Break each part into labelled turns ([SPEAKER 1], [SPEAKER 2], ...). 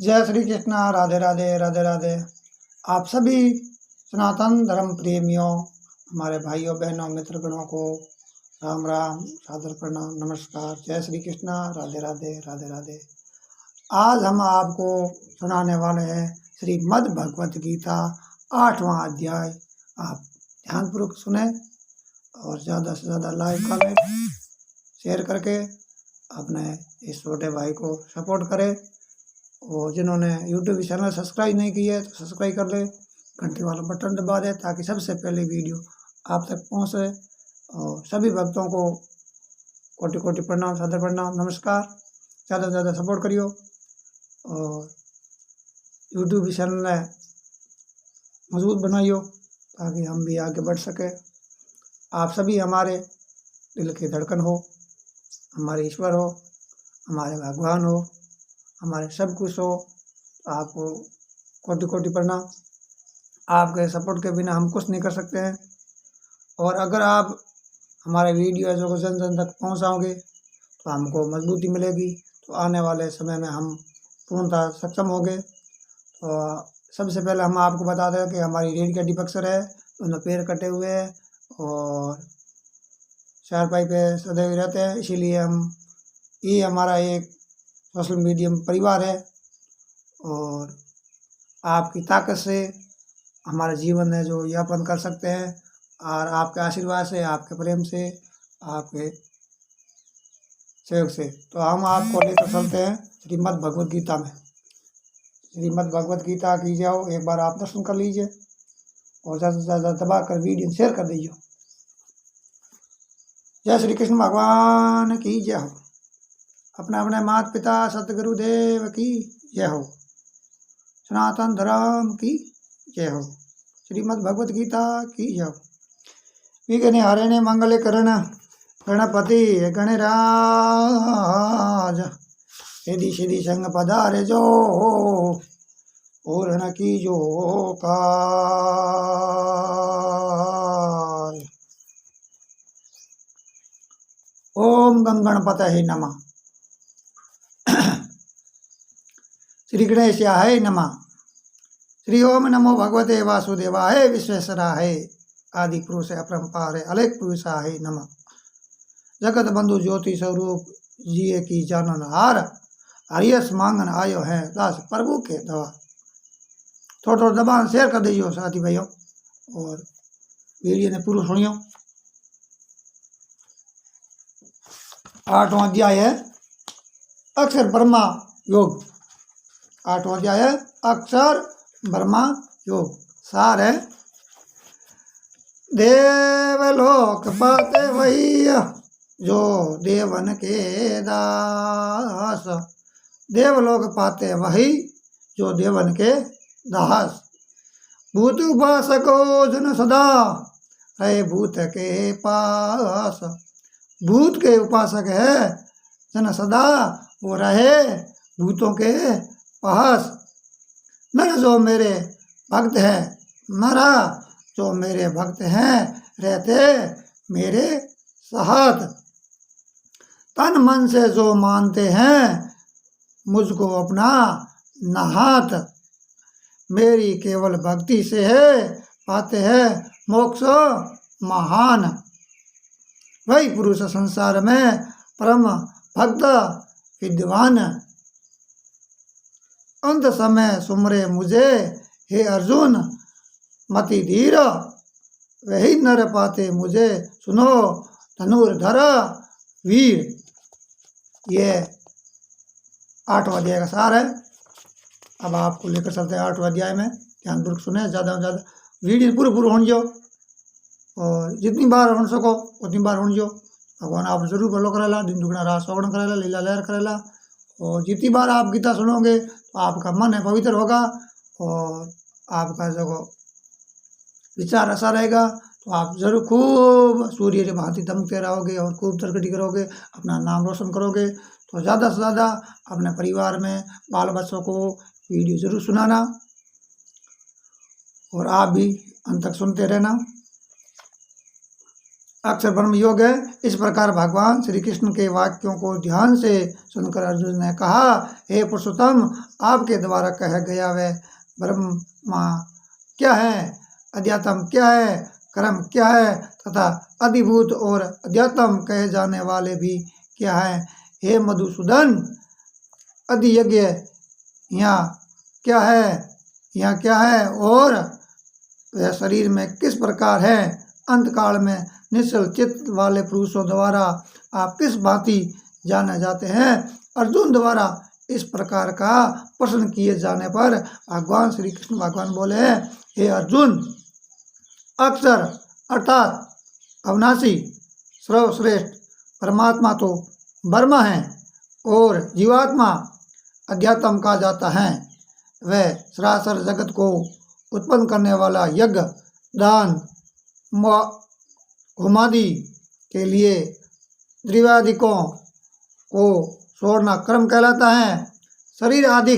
[SPEAKER 1] जय श्री कृष्णा। राधे राधे राधे राधे। आप सभी सनातन धर्म प्रेमियों, हमारे भाइयों बहनों मित्रगणों को राम राम, सादर प्रणाम, नमस्कार। जय श्री कृष्णा। राधे राधे राधे राधे। आज हम आपको सुनाने वाले हैं श्रीमद् भगवत गीता 8वां अध्याय। आप ध्यानपूर्वक सुने और ज़्यादा से ज़्यादा लाइक कमेंट शेयर करके अपने इस छोटे भाई को सपोर्ट करें। और जिन्होंने यूट्यूब चैनल सब्सक्राइब नहीं किया है तो सब्सक्राइब कर ले, घंटी वाला बटन दबा दें ताकि सबसे पहले वीडियो आप तक पहुंचे। और सभी भक्तों को कोटि कोटि प्रणाम, सादर प्रणाम, नमस्कार। ज़्यादा से ज़्यादा सपोर्ट करियो और यूट्यूब चैनल मजबूत बनाइयो ताकि हम भी आगे बढ़ सके। आप सभी हमारे दिल की धड़कन हो, हमारे ईश्वर हो, हमारे भगवान हो, हमारे सब कुछ हो। आपको कोटि कोटि प्रणाम। आपके सपोर्ट के बिना हम कुछ नहीं कर सकते हैं। और अगर आप हमारे वीडियो को जन जन तक पहुंचाओगे तो हमको मजबूती मिलेगी, तो आने वाले समय में हम पूर्णतः सक्षम होंगे। तो सबसे पहले हम आपको बता दें कि हमारी रीढ़ की हड्डी फ्रैक्चर है, दोनों पैर कटे हुए हैं और चारपाई पे सदैव रहते हैं। इसीलिए ये हमारा एक सोशल मीडियम परिवार है और आपकी ताकत से हमारा जीवन है जो यापन कर सकते हैं। और आपके आशीर्वाद से, आपके प्रेम से, आपके सहयोग से तो हम आपको लेकर चलते हैं श्रीमद् भगवत गीता में। श्रीमद् भगवत गीता की जाओ, एक बार आप दर्शन कर लीजिए और ज़्यादा से ज़्यादा दबा कर वीडियो शेयर कर दीजिए। जय श्री कृष्ण भगवान की जय हो। अपने अपने माता पिता सतगुरुदेव की जय हो। सनातन धर्म की जय हो। श्रीमद् भगवत गीता की जय हो। विघ्न हरणे मंगल करण गणपति गणराज सिद्धि सिद्धि संग पधारे जो पूर्ण की जो कार। ओम गणपतये नमः। श्री गणेशाय नमः। श्री ओम नमो भगवते वासुदेवाय विश्वेश्वराय आदि पुरुष अपरंपार अलेख पुरुषाय नमः। जगत बंधु ज्योति स्वरूप जिये की जानन हार, हरियस मांगन आयो है दास प्रभु के दवा। थोड़ा थोड़ा दबा शेयर कर दीजिए साथी भाइयों और वीडियो ने पूरा सुनियो। 8वां अध्याय है अक्षर ब्रह्मा योग। 8वां अध्याय है अक्षर ब्रह्मा योग। सार है देवलोक पाते वही जो देवन के दास। देवलोक पाते वही जो देवन के दास। भूत उपासको जन सदा रहे भूत के पास। भूत के उपासक है जन सदा वो रहे भूतों के पास। नर जो मेरे भक्त है, नरा जो मेरे भक्त हैं रहते मेरे साथ। तन मन से जो मानते हैं मुझको अपना नहात। मेरी केवल भक्ति से है पाते हैं मोक्ष महान। वही पुरुष संसार में परम भक्त विद्वान। अंत समय सुमरे मुझे हे अर्जुन मति धीर। वही नर पाते मुझे सुनो धनुर्धर वीर। ये 8वां अध्याय का सार है। अब आपको लेकर चलते हैं 8वां अध्याय में। ध्यानपूर्वक सुने, ज़्यादा से ज़्यादा वीडियो पूरे पूरे होने जो और जितनी बार हो सको उतनी बार होने जो। भगवान आप जरूर फॉलो करेला, दिन दुगना रात सौगुना करेला, लीला लहर करेला। और जितनी बार आप गीता सुनोगे तो आपका मन है पवित्र होगा और आपका जो विचार ऐसा रहेगा तो आप जरूर खूब सूर्य की भांति दमकते रहोगे और खूब तरक्की करोगे, अपना नाम रोशन करोगे। तो ज़्यादा से ज़्यादा अपने परिवार में बाल बच्चों को वीडियो जरूर सुनाना और आप भी अंत तक सुनते रहना। अक्षर ब्रह्म योग है। इस प्रकार भगवान श्री कृष्ण के वाक्यों को ध्यान से सुनकर अर्जुन ने कहा, हे पुरुषोत्तम, आपके द्वारा कहा गया वह ब्रह्मा क्या है, अध्यात्म क्या है, कर्म क्या है तथा अधिभूत और अध्यात्म कहे जाने वाले भी क्या है। हे मधुसूदन, अधियज्ञ यहाँ क्या है, यहाँ क्या है और वह शरीर में किस प्रकार है। अंतकाल में निश्चल चित्त वाले पुरुषों द्वारा आप किस भांति जाने जाते हैं। अर्जुन द्वारा इस प्रकार का प्रश्न किए जाने पर भगवान श्री कृष्ण भगवान बोले, हे अर्जुन, अक्षर अर्थात अविनाशी सर्वश्रेष्ठ परमात्मा तो ब्रह्म है और जीवात्मा अध्यात्म कहा जाता है। वह सरासर जगत को उत्पन्न करने वाला यज्ञ, दान, होमादि के लिए द्रव्यादिकों को छोड़ना कर्म कहलाता है। शरीर आदि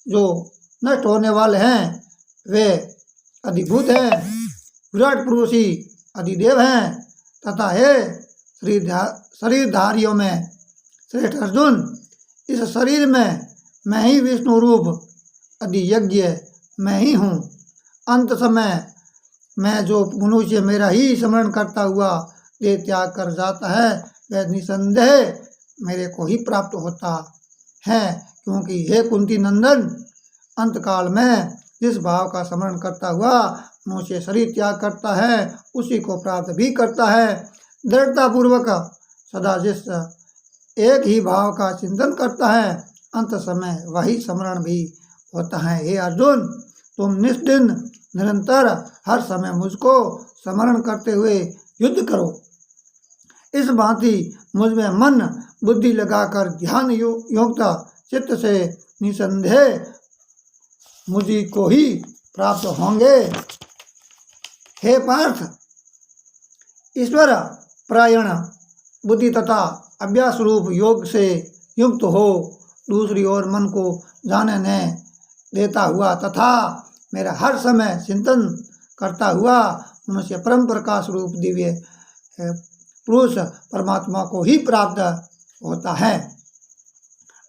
[SPEAKER 1] जो नष्ट होने वाले हैं वे अधिभूत हैं। विराट पुरुष ही अधिदेव हैं तथा हे शरीरधारियों में श्रेष्ठ अर्जुन, इस शरीर में मैं ही विष्णु रूप अधियज्ञ मैं ही हूँ। अंत समय मैं जो मनुष्य मेरा ही स्मरण करता हुआ देह त्याग कर जाता है वह निसंदेह मेरे को ही प्राप्त होता है, क्योंकि हे कुंती नंदन, अंतकाल में जिस भाव का स्मरण करता हुआ मनुष्य शरीर त्याग करता है उसी को प्राप्त भी करता है। दृढ़ता पूर्वक सदा जिस एक ही भाव का चिंतन करता है अंत समय वही स्मरण भी होता है। हे अर्जुन, तुम निष्दिन निरंतर हर समय मुझको स्मरण करते हुए युद्ध करो। इस भांति मुझ में मन बुद्धि लगाकर ध्यान युक्त चित्त से निसंदेह मुझी को ही प्राप्त होंगे। हे पार्थ, ईश्वर परायण बुद्धि तथा अभ्यास रूप योग से युक्त हो दूसरी ओर मन को जाने न देता हुआ तथा मेरा हर समय चिंतन करता हुआ मनुष्य परम प्रकाश रूप दिव्य पुरुष परमात्मा को ही प्राप्त होता है।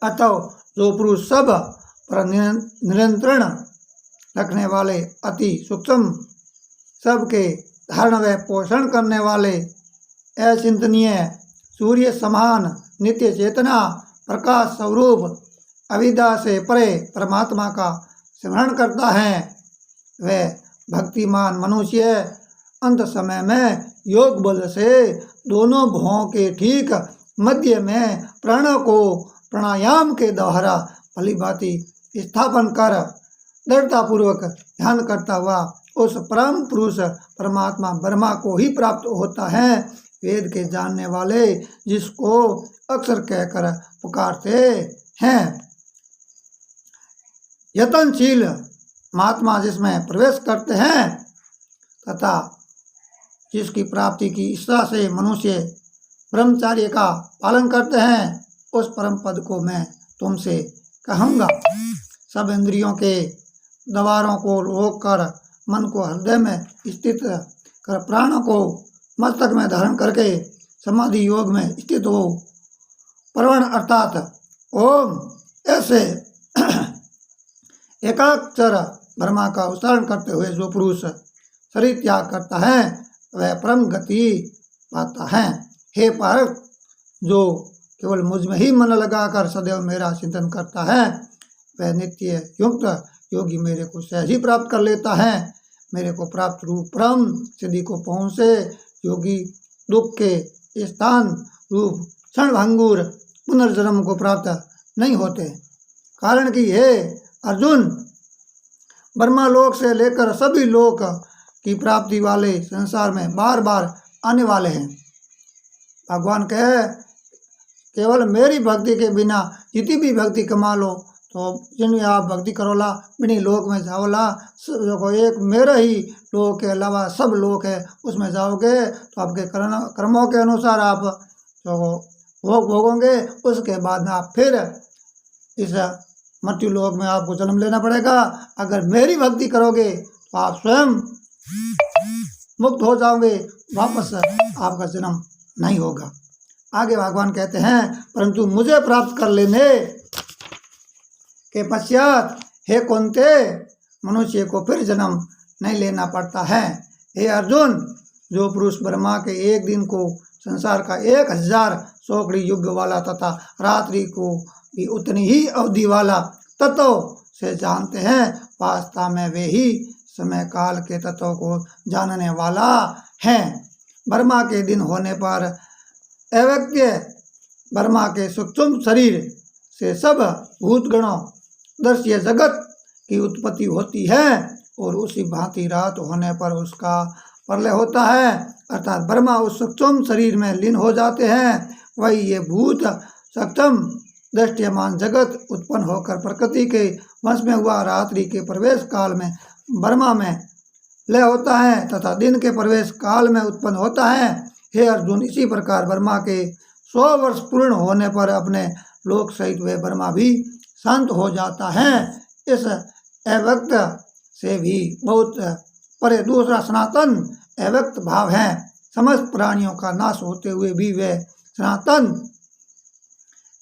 [SPEAKER 1] अतः जो पुरुष सब पर नियंत्रण रखने वाले, अति सूक्ष्म, सबके धारण व पोषण करने वाले, अचिंतनीय सूर्य समान नित्य चेतना प्रकाश स्वरूप अविद्या से परे परमात्मा का स्मरण करता है, वह भक्तिमान मनुष्य अंत समय में योग बल से दोनों भुवों के ठीक मध्य में प्राणों को प्राणायाम के द्वारा भलीभांति स्थापन कर दृढ़तापूर्वक ध्यान करता हुआ उस परम पुरुष परमात्मा ब्रह्मा को ही प्राप्त होता है। वेद के जानने वाले जिसको अक्षर कहकर पुकारते हैं। यत्नशील महात्मा जिसमें प्रवेश करते हैं तथा जिसकी प्राप्ति की इच्छा से मनुष्य ब्रह्मचार्य का पालन करते हैं उस परम पद को मैं तुमसे कहूँगा। सब इंद्रियों के द्वारों को रोक कर मन को हृदय में स्थित कर प्राणों को मस्तक में धारण करके समाधि योग में स्थित हो प्रवण अर्थात ओम ऐसे एकाक्षर ब्रह्मा का उच्चारण करते हुए जो पुरुष शरीर त्याग करता है वह परम गति पाता है। हे पार्थ, जो केवल मुझ में ही मन लगाकर सदैव मेरा चिंतन करता है वह नित्य युक्त योगी मेरे को सहज ही प्राप्त कर लेता है। मेरे को प्राप्त रूप परम सिद्धि को पहुँचे योगी दुख के स्थान रूप क्षणभंगुर पुनर्जन्म को प्राप्त नहीं होते। कारण कि हे अर्जुन, ब्रह्मालोक से लेकर सभी लोक की प्राप्ति वाले संसार में बार बार आने वाले हैं। भगवान कहे केवल मेरी भक्ति के बिना जितनी भी भक्ति कमा लो तो जिनमें आप भक्ति करोला बिनी लोक में जाओला, जो एक मेरा ही लोक के अलावा सब लोक है उसमें जाओगे तो आपके कर्मों के अनुसार आप जो भोग भोगोगे। उसके बाद में आप फिर इस मृत्यु लोक में आपको जन्म लेना पड़ेगा। अगर मेरी भक्ति करोगे तो आप स्वयं मुक्त हो जाओगे, वापस आपका जन्म नहीं होगा। आगे भगवान कहते हैं, परंतु मुझे प्राप्त कर लेने के पश्चात हे कुंती, मनुष्य को फिर जन्म नहीं लेना पड़ता है। हे अर्जुन, जो पुरुष ब्रह्मा के एक दिन को संसार का 1000 सौकड़ी युग वाला तथा रात्रि को भी उतनी ही अवधि वाला तत्व से जानते हैं, वास्तव में वे ही समय काल के तत्वों को जानने वाला है। ब्रह्मा के दिन होने पर अव्यक्त्य ब्रह्मा के सूक्ष्म शरीर से सब भूतगणों दृश्य जगत की उत्पत्ति होती है और उसी भांति रात होने पर उसका प्रलय होता है, अर्थात ब्रह्मा उस सूक्ष्म शरीर में लीन हो जाते हैं। वही ये भूत सक्षम दृश्यमान जगत उत्पन्न होकर प्रकृति के वंश में हुआ रात्रि के प्रवेश काल में ब्रह्मा में लय होता है तथा दिन के प्रवेश काल में उत्पन्न होता है। हे अर्जुन, इसी प्रकार ब्रह्मा के 100 वर्ष पूर्ण होने पर अपने लोक सहित वे ब्रह्मा भी शांत हो जाता है। इस अव्यक्त से भी बहुत परे दूसरा सनातन अव्यक्त भाव है। समस्त प्राणियों का नाश होते हुए भी वे सनातन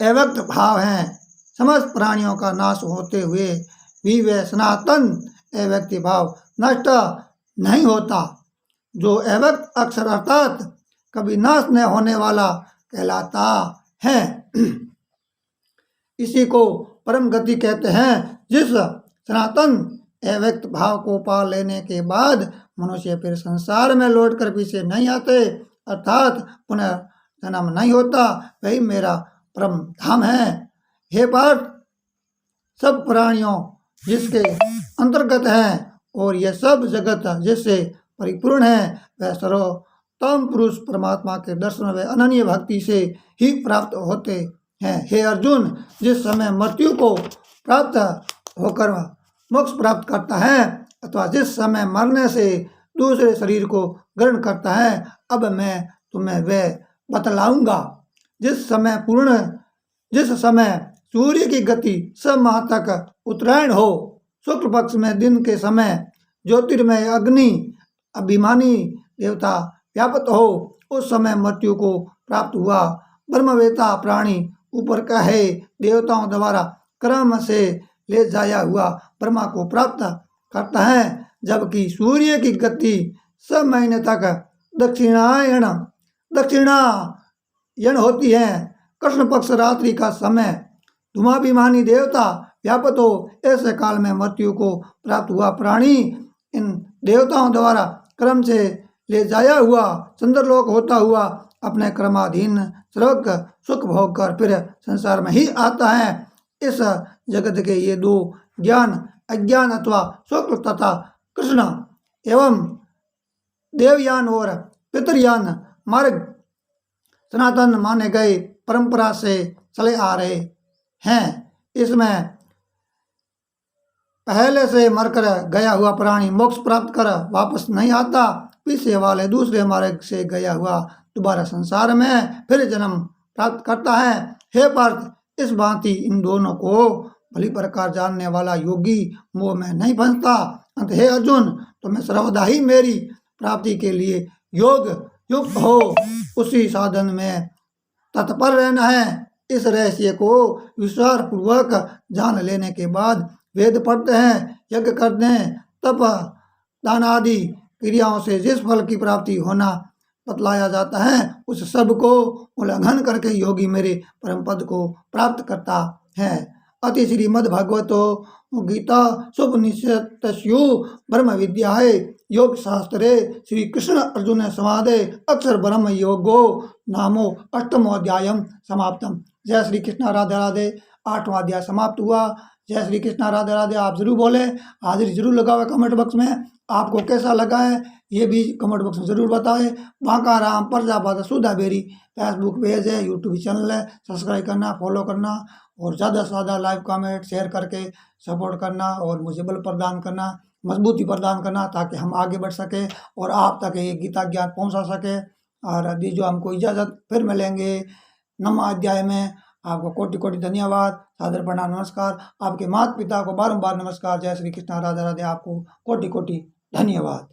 [SPEAKER 1] अव्यक्त भाव है। समस्त प्राणियों का नाश होते हुए भी वे सनातन अव्यक्त भाव नष्ट नहीं होता। जो अव्यक्त अक्षर अर्थात कभी नाश न होने वाला कहलाता है। इसी को परम गति कहते हैं। जिस सनातन अव्यक्त भाव को पा लेने के बाद मनुष्य फिर संसार में लौटकर पीछे नहीं आते, अर्थात पुनः जन्म नहीं होता, वही मेरा परम धाम है। हे पार्थ, सब प्राणियों जिसके अंतर्गत हैं और यह सब जगत जिससे परिपूर्ण है, वह सर्वोत्तम पुरुष परमात्मा के दर्शन व अनन्य भक्ति से ही प्राप्त होते हैं। हे अर्जुन, जिस समय मृत्यु को प्राप्त होकर मोक्ष प्राप्त करता है अथवा जिस समय मरने से दूसरे शरीर को ग्रहण करता है, अब मैं तुम्हें वह बतलाऊंगा। जिस समय सूर्य की गति 6 माह तक उत्तरायण हो, शुक्ल पक्ष में दिन के समय ज्योतिर्मय अग्नि अभिमानी देवता व्याप्त हो, उस समय मृत्यु को प्राप्त हुआ ब्रह्मवेता प्राणी ऊपर कहे देवताओं द्वारा क्रम से ले जाया हुआ ब्रह्मा को प्राप्त करता है। जबकि सूर्य की गति 6 महीने तक दक्षिणायन होती है। कृष्ण पक्ष रात्रि का समय धूमाभिमानी देवता व्याप्त हो, ऐसे काल में मृत्यु को प्राप्त हुआ प्राणी इन देवताओं द्वारा क्रम से ले जाया हुआ चंद्रलोक होता हुआ अपने क्रमाधीन स्वर्ग सुख भोग कर फिर संसार में ही आता है। इस जगत के ये 2 ज्ञान, अज्ञान अथवा शुक्ल तथा कृष्ण एवं देवयान और पितरयान मार्ग सनातन माने गए परंपरा से चले आ रहे हैं। इसमें पहले से मरकर गया हुआ प्राणी मोक्ष प्राप्त कर वापस नहीं आता, पीछे वाले दूसरे मार्ग से गया हुआ दोबारा संसार में फिर जन्म प्राप्त करता है। हे पार्थ, इस भांति इन दोनों को भली प्रकार जानने वाला योगी मोह में नहीं फंसता। अंत हे अर्जुन, तुम्हें सर्वदा ही मेरी प्राप्ति के लिए योग युक्त हो उसी साधन में तत्पर रहना है। इस रहस्य को विश्वास पूर्वक जान लेने के बाद वेद पढ़ते हैं, यज्ञ करते हैं, तप दान आदि क्रियाओं से जिस फल की प्राप्ति होना बतलाया जाता है, उस सब को उल्लंघन करके योगी मेरे परम पद को प्राप्त करता है। अति श्रीमद् भागवतो गीता सुपनिषत्सु ब्रह्म विद्याये योग शास्त्रे श्री कृष्ण अर्जुन संवादे अक्षर ब्रह्म योगो नामो 8वां अध्याय समाप्तम। जय श्री कृष्ण, राधे राधे। 8वां अध्याय समाप्त हुआ। जय श्री कृष्ण, राधे राधे। आप जरूर बोले, हाजिरी जरूर लगाओ कमेंट बॉक्स में। आपको कैसा लगा है ये भी कमेंट बॉक्स में ज़रूर बताएं। बांका राम प्रजापत सुधा बेरी फेसबुक पेज है, यूट्यूब चैनल है, सब्सक्राइब करना, फॉलो करना और ज़्यादा से ज़्यादा लाइव कमेंट शेयर करके सपोर्ट करना और मुझे बल प्रदान करना, मजबूती प्रदान करना, ताकि हम आगे बढ़ सके और आप तक ये गीता ज्ञान पहुंचा सके। और दीजिए हमको इजाज़त, फिर मिलेंगे 9वां अध्याय में। आपको कोटि कोटि धन्यवाद, सादर प्रणाम, नमस्कार। आपके माता पिता को बारंबार नमस्कार। जय श्री कृष्ण, राधे राधे। आपको कोटि कोटि धन्यवाद।